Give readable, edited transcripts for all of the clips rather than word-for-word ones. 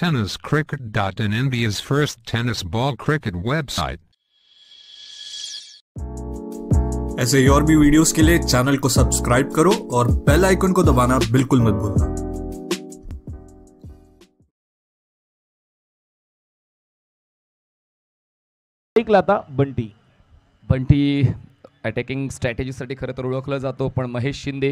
tenniscricket.in, India's first tennis ball cricket website. ऐसे और भी वीडियोस के लिए चैनल को सब्सक्राइब करो और बेल आइकन को दबाना बिल्कुल मत भूलना। आता बंटी अटॅकिंग स्ट्रॅटेजीसाठी खरं तर ओळखला जातो, पण महेश शिंदे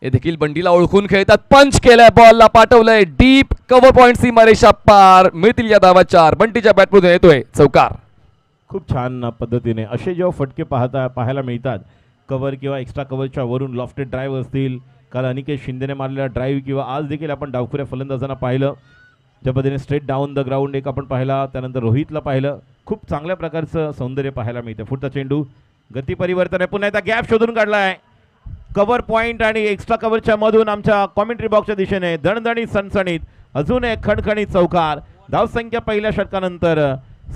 हे देखील बंटीला ओळखून खेळतात. पंच केलाय, बॉलला पाठवलंय डीप, कव्हर पॉइंट सीमारेषा पार, मिळतील या धावा 4. बंटीच्या बॅटमधून येतोय चौकार. खूप छान पद्धतीने असे जेव्हा फटके पाहायला मिळतात कव्हर किंवा एक्स्ट्रा कव्हरच्या वरून लॉफ्टेड ड्राईव्ह असतील, काल अनिकेत शिंदेने मारलेला ड्राईव्ह किंवा आज देखील आपण डावखुऱ्या फलंदाजांना पाहिलं ज्या पद्धतीने स्ट्रेट डाऊन द ग्राउंड एक आपण पाहिला, त्यानंतर रोहितला पाहिलं. खूप चांगल्या प्रकारचं सौंदर्य पाहायला मिळतं. पुढचा चेंडू गती परिवर्तन आहे, पुन्हा एकदा गॅप शोधून काढला आहे. कव्हर पॉइंट आणि एक्स्ट्रा कव्हरच्या मधून आमच्या कॉमेंट्री बॉक्सच्या दिशेने दणदणीत सणसणीत अजून एक खणखणीत चौकार. धावसंख्या पहिल्या षटकानंतर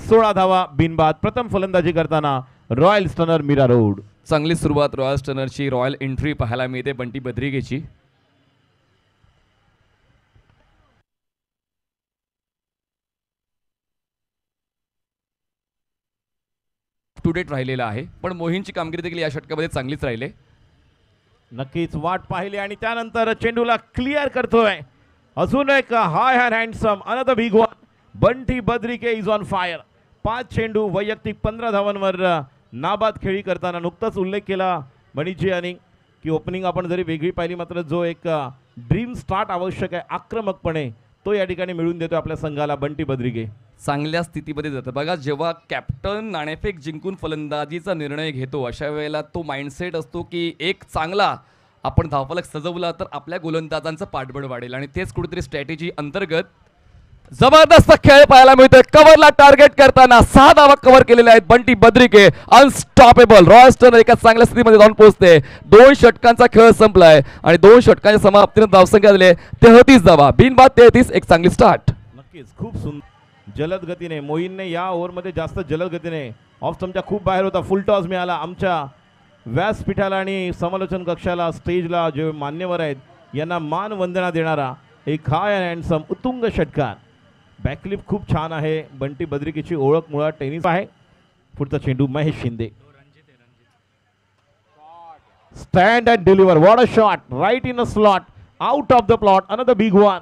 16 धावा बिनबाद. प्रथम फलंदाजी करताना रॉयल स्टनर मीरा रोड. चांगली सुरुवात रॉयल स्टनरची, रॉयल एंट्री पाहायला मिळते बंटी बद्रिकेची. टू डेट राहिलेला आहे, पण मोहीनची कामगिरी देखील या षटकामध्ये चांगलीच राहिले. नक्कीच वाट पाहिली आणि त्यानंतर चेंडूला क्लिअर करतोय. अजून एक high hand handsome another big one. Bunty Badrike is on fire. 5 चेंडू वैयक्तिक 15 धावांवर नाबाद खेळी करताना नुकताच उल्लेख केला मनीषजी यांनी की ओपनिंग आपण जरी वेगळी पाहिली मात्र जो एक ड्रीम स्टार्ट आवश्यक आहे आक्रमकपणे तो या ठिकाणी मिळून देतो आपल्या संघाला बंटी बद्रिके. चांगल्या स्थितीमध्ये जातं बघा. जेव्हा कॅप्टन नाणेफेक जिंकून फलंदाजीचा निर्णय घेतो अशा वेळेला तो माइंडसेट असतो की एक चांगला आपण धावफलक सजवला तर आपल्या गोलंदाजांचं पाठबळ वाढेल, आणि तेच कुठेतरी स्ट्रॅटेजी अंतर्गत जबरदस्त खेळ पाहायला मिळतोय. कव्हरला टार्गेट करताना 6 धावा कव्हर केलेल्या आहेत Bunty Badrike. Unstoppable. Royal stunner एका चांगल्या स्थितीमध्ये जाऊन पोहोचते. 2 षटकांचा खेळ संपलाय आणि 2 षटकांच्या समाप्तीने धावसंख्या दिली 33 धावा बिनबाद 33. एक चांगली स्टार्ट. नक्कीच खूप सुंदर जलद गतीने मोहीनने या ओव्हरमध्ये जास्त जलद गतीने ऑफ स्टंपच्या खूप बाहेर होता. फुल टॉस मिळाला. आमच्या व्यासपीठाला आणि समालोचन कक्षाला स्टेजला जे मान्यवर आहेत यांना मान वंदना देणारा एक हाय हँडसम उत्तुंग षटकार. बॅकलिप खूप छान आहे. बंटी बद्रिकेची ओळख मुळात टेनिस आहे. पुढचा चेंडू Mahesh Shinde. Stand and deliver. What a shot. Right in a slot. Out of the plot. Another big one.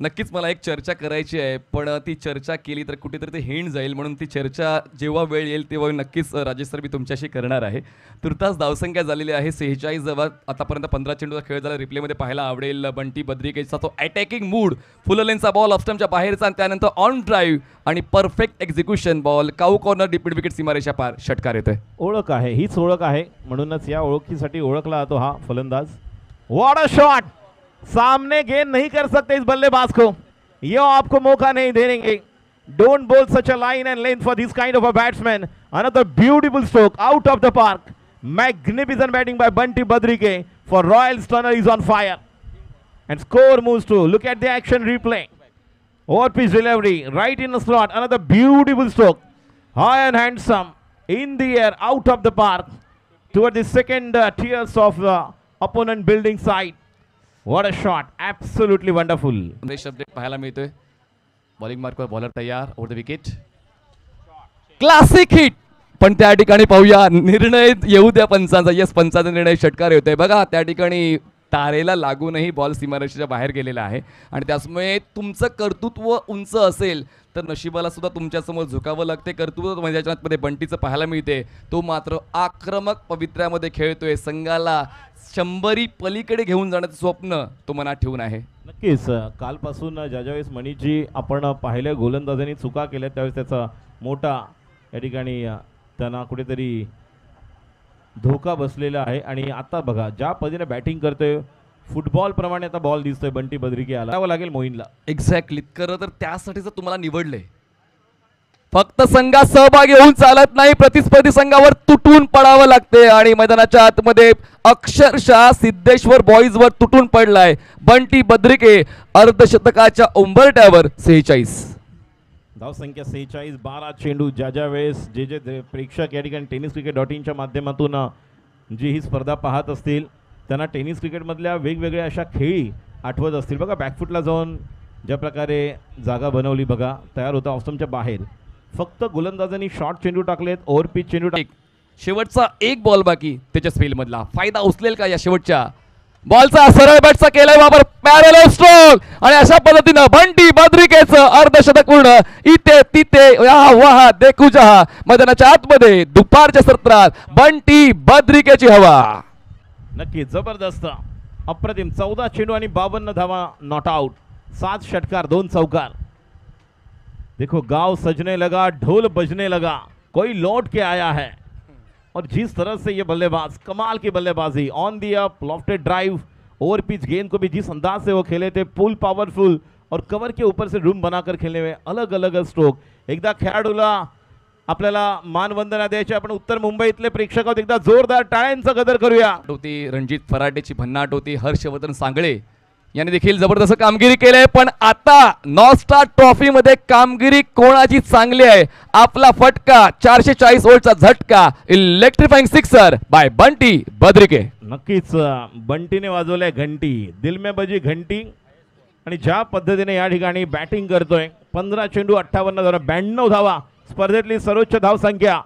नक्कीच मला एक चर्चा करायची आहे, पण ती चर्चा केली तर कुठेतरी ते हिंड जाईल, म्हणून ती चर्चा जेव्हा वेळ येईल तेव्हा नक्कीच राजेश सर मी तुमच्याशी करणार आहे. तुर्तास धावसंख्या झालेली आहे 46 धावा. आतापर्यंत 15 चेंडूचा खेळ झाला. रिप्लेमध्ये पाहायला आवडेल बंटी बद्रिकेचा तो अटॅकिंग मूड. फुल लेनचा बॉल ऑफस्टमच्या बाहेरचा आणि त्यानंतर ऑन ड्राईव्ह आणि परफेक्ट एक्झिक्युशन. बॉल काऊ कॉर्नर डीप विकेट सीमारेषा पार. षटकार येतोय. ओळख आहे, हीच ओळख आहे, म्हणूनच या ओळखीसाठी ओळखला जातो हा फलंदाज. What a shot. सामने गेंद नहीं कर सकते इस बल्लेबाज को, ये आपको मौका नहीं देंगे. Don't bowl such a line and length for this kind of a batsman. Another beautiful stroke out of the park. Magnificent batting by Bunty Badrike for royal stunner is on fire and score moves to look at the action replay. Over pitch delivery right in the slot. Another beautiful stroke, high and handsome in the air out of the park toward the second tiers of the opponent building side. What a shot. Absolutely wonderful. Update पाहायला मिळतोय. Bowling मार्कवर bowler तयार. Over the wicket. Classic hit. पण त्या ठिकाणी पाहूया निर्णय येऊ द्या पंचांचा. यस, पंचांचा निर्णय षटकार येतोय बघा. त्या ठिकाणी तारेला लागूनही बॉल सीमारेषेच्या बाहेर गेलेला आहे आणि त्यामुळे तुमचं कर्तृत्व उंच असेल तर नशिबाला सुद्धा तुमच्यासमोर झुकावं लागते. कर्तृत्व म्हणजे ज्याच्यामध्ये बंटीचं पाहायला मिळते तो मात्र आक्रमक पवित्र्यामध्ये खेळतोय. संघाला 100 पलीकडे घेऊन जाण्याचं स्वप्न तो मनात ठेवून आहे. नक्कीच कालपासून ज्यावेळेस मनीषजी आपण पाहिल्या गोलंदाजांनी चुका केल्या त्यावेळेस त्याचा मोठा या ठिकाणी त्यांना कुठेतरी धोका बसलेला आहे. आणि आता बघा ज्या पद्धतीने बॅटिंग करतोय फुटबॉल प्रमाणे आता बॉल दिसतोय बंटी बद्रिके. आलावं लागेल मोहीनला. एक्झॅक्टली. खरं तर त्यासाठीच तुम्हाला निवडलंय. फक्त संघात सहभागी होऊन चालत नाही, प्रतिस्पर्धी संघावर तुटून पडावं लागते आणि मैदानाच्या आतमध्ये अक्षरशः सिद्धेश्वर बॉईजवर तुटून पडलाय बंटी बद्रिके. अर्धशतकाच्या उंबरठ्यावर 46 धावसंख्या 46. 12 चेंडू. ज्या वेळेस जे प्रेक्षक या ठिकाणी tenniscricket.in माध्यमातून जी ही स्पर्धा पाहत असतील त्यांना टेनिस क्रिकेटमधल्या वेगवेगळ्या अशा खेळी आठवत असतील. बघा बॅकफुटला जाऊन ज्या प्रकारे जागा बनवली बघा, तयार होता ऑफस्टंपच्या बाहेर. फक्त गोलंदाजांनी शॉर्ट चेंडू टाकलेत, ओव्हर पिच चेंडू शेवटचा एक बॉल बाकी तेजस्वी मधला. फायदा उचलेल का या शेवटच्या बॉलचा? सरळ बॅटचा केलाय वापर, पॅरल स्ट्रोक आणि अशा पद्धतीनं बंटी बद्रिकेचं अर्धशतक पूर्ण. इथे तिथे वहा देखू जहा मैदानाच्या आतमध्ये दुपारच्या सत्रात बंटी बद्रिकेची हवा. नक्की जबरदस्त अप्रतिम. 14 चेंडू आणि 52 धावा नॉट आउट, 7 षटकार 2 चौकार. देखो गांव सजने लगा, ढोल बजने लगा, कोई लौट के आया है. और जिस तरह से ये बल्लेबाज, कमाल की बल्लेबाजी, on the up, lofted drive, over pitch गेंद को भी जिस अंदाज से वो खेले थे, पुल पावरफुल और कवर के ऊपर से रूम बनाकर खेलने में अलग अलग स्ट्रोक. एकदा खेळाडूला आपल्याला मानवंदना द्यायची. आपण उत्तर मुंबईतले प्रेक्षक आहोत, एकदा जोरदार टाळ्यांचा गदर करूया. होती रणजित फराटेची भन्नाट होती. हर्षवर्धन सांगळे यांनी देखील जबरदस्त कामगिरी केली आहे. पण आता नॉस्टार ट्रॉफी मध्ये कामगिरी कोणाची चांगली आहे? आपला फटका 440 वोल्टचा झटका, electrifying sixer bye Bunty Badrike. नक्कीच बंटीने वाजवलंय घंटी, दिल में बजी घंटी. आणि ज्या पद्धतीने या ठिकाणी बॅटिंग करतोय, 15 चेंडू 58 धावा, 92 धावा, स्पर्धेतली सर्वोच्च धाव संख्या.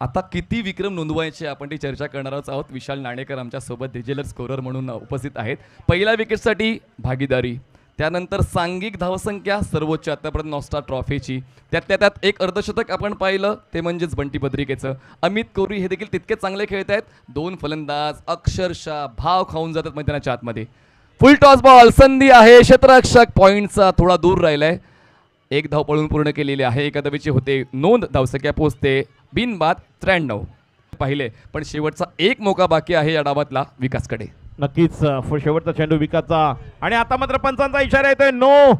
आता किती विक्रम नोंदवायचे आपण ती चर्चा करणार आहोत. विशाल नाणेकर आमच्या सोबत डिजिटल स्कोरर म्हणून उपस्थित आहेत. पहिल्या विकेटसाठी भागीदारी, त्यानंतर सांघिक धावसंख्या सर्वोच्च आतापर्यंत नॉस्टार ट्रॉफीची, त्यात एक अर्धशतक आपण पाहिलं ते म्हणजेच बंटी बद्रिकेचं. अमित कोरी हे देखील तितके चांगले खेळत आहेत. 2 फलंदाज अक्षरशः भाव खाऊन जातात मैदानाच्या आतमध्ये. फुल टॉस बॉल, संधी आहे, क्षेत्ररक्षक पॉइंटचा थोडा दूर राहिलाय. 1 धाव पळून पूर्ण केलेली आहे. एका धावेची होते नोंद, धावसंख्या पोहोचते बिनबाद 93 पाहिले. पण शेवटचा एक मौका बाकी आहे या डावातला विकासकडे. नक्कीच शेवटचा चेंडू विकासचा. आणि आता मात्र पंचांचा इशारा येतोय, नो.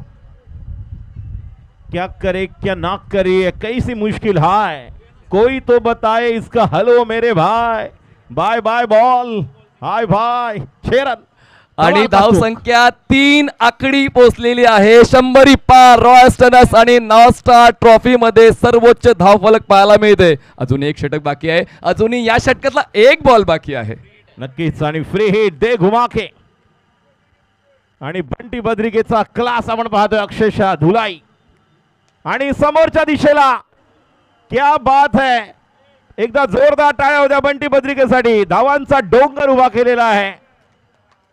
क्या करे क्या ना करे, कैसी मुश्किल है, कोई तो बताए इसका हल हो मेरे भाई. बाय बाय बॉल, हाय भाई. 6 रन आणि धावसंख्या 3 आकडी पोहोचलेली आहे. 100 पार. रॉयस्टनस आणि नॉस्टार ट्रॉफी मध्ये सर्वोच्च धावफलक पाहायला मिळते. अजून एक षटक बाकी आहे. अजूनही या षटकातला एक बॉल बाकी आहे. नक्कीच. आणि फ्री हिट दे घुमाके. आणि बंटी बद्रिकेचा क्लास आपण पाहतोय, अक्षरशः धुलाई. आणि समोरच्या दिशेला क्या बात है. एकदा जोरदार टाळ्या होत्या बंटी बद्रिकेसाठी. धावांचा डोंगर उभा केलेला आहे.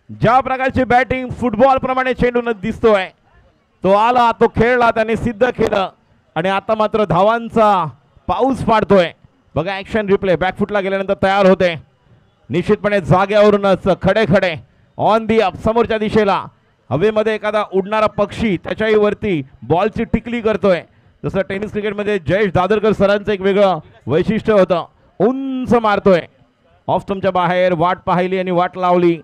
ज्या प्रकारची बॅटिंग फुटबॉल प्रमाणे चेंडू न दिसतोय, तो आला, तो खेळला, त्याने सिद्ध केलं. आणि आता मात्र धावांचा पाऊस पाडतोय बघा. ऍक्शन रिप्ले, बॅकफुटला गेल्यानंतर तयार होते. निश्चितपणे जाग्यावरूनच खडे खडे ऑन दी अप, समोरच्या दिशेला हवेमध्ये एखादा उडणारा पक्षी त्याच्याही वरती बॉलची टिकली करतोय. जसं टेनिस क्रिकेटमध्ये जयेश दादरकर सरांचं एक वेगळं वैशिष्ट्य होतं. उंच मारतोय, ऑफ स्टंपच्या बाहेर वाट पाहिली आणि वाट लावली.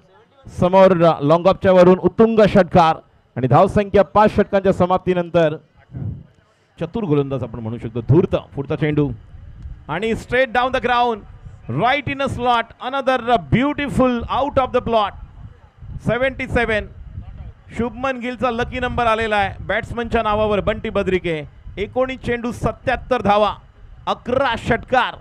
समोर लॉंग ऑफच्या वरून उत्तुंग षटकार. आणि धावसंख्या 5 षटकांच्या समाप्तीनंतर चतुर गोलंदाज आपण म्हणू शकतो. धूर्त पुढचा चेंडू आणि straight down the ground, right in a slot. Another beautiful out of the plot. 77. Shubman गिलचा लकी नंबर आलेला आहे बॅट्समनच्या नावावर. बंटी बद्रिके 19 चेंडू 77 धावा, 11 षटकार.